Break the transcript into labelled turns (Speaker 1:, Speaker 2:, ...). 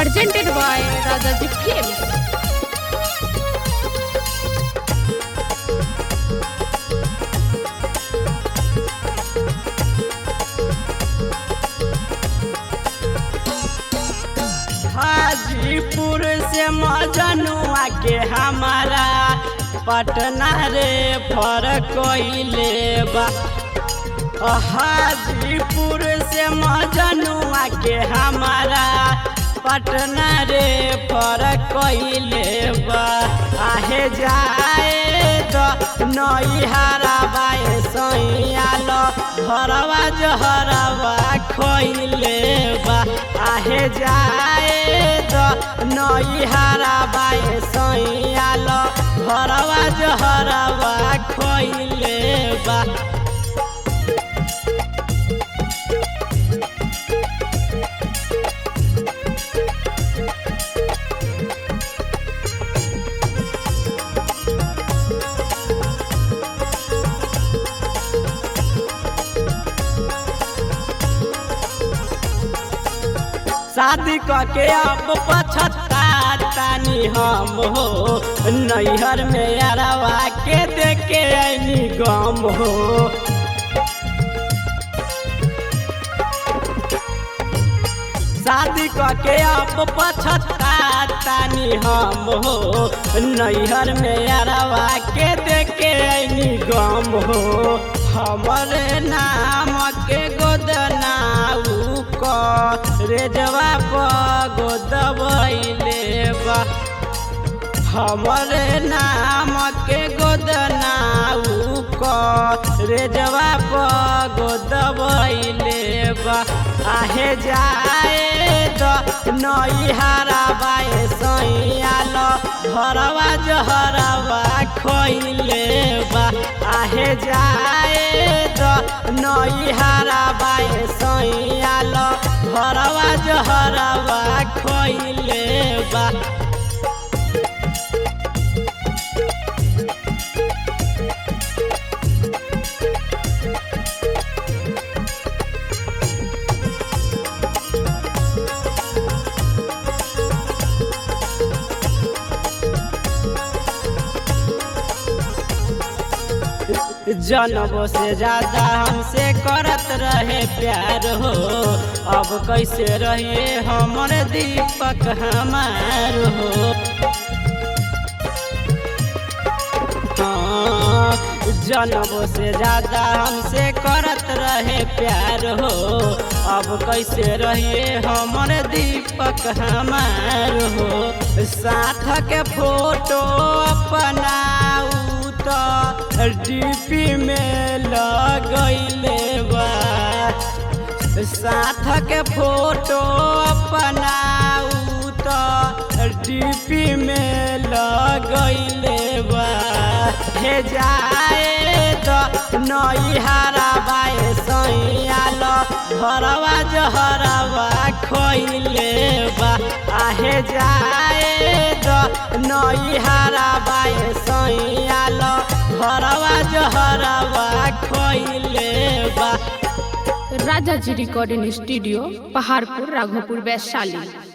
Speaker 1: presented by Rajaji Films.
Speaker 2: Hajipur से मजनुआ के हमारा पटना रे फरकइले बा। हाजीपुर से मजनुआ के हमारा पटना रे फरकइले बा। आहे जाए तो नैहरा बाए सैयाल भरवा जहरवा खइले बा। आहे जाए तो नैहरा बाए सैयाल भरवा जहरवा खइले बा। शादी करके अब पछतानी हम हो, नैहर में अरवा के देखे ऐनी गम हो। शादी करके अब पछतानी हम हो, नैहर में अरवा के देखे ऐनी गम हो। हमरे नाम के गोदनाऊ रेजवा गोदबैले बा। हमरे नाम के गोदनाऊ रेजवा गोदबैले बा। आहे जाए तो नैहरा बाए सैयाल भरवा जहरवा खइले बा। आहे जाए तो नैहरा बाए सैयाल भरवा जहरवा खइले बा। जनबों से ज्यादा हमसे करत रहे प्यार हो। अब कैसे रहिए हमरे दीपक हमार हो। जनबों से ज्यादा हमसे करत रहे प्यार हो। अब कैसे रहिए हमरे दीपक हमार हो। साथ के फोटो अपनाऊ तो डीपी में लगइले बा। साथ के फोटो अपनाऊ तो डीपी में लगइले बा। हे जाए तो नैहरा बाए सैयाल भरवा जहरवा खइले बा। आहे जाए तो नैहरा बाए सैयाल भरवा जहरवा खइले बा।
Speaker 1: Rajaji Recording Studio, Paharpur, Raghopur, Vaishali.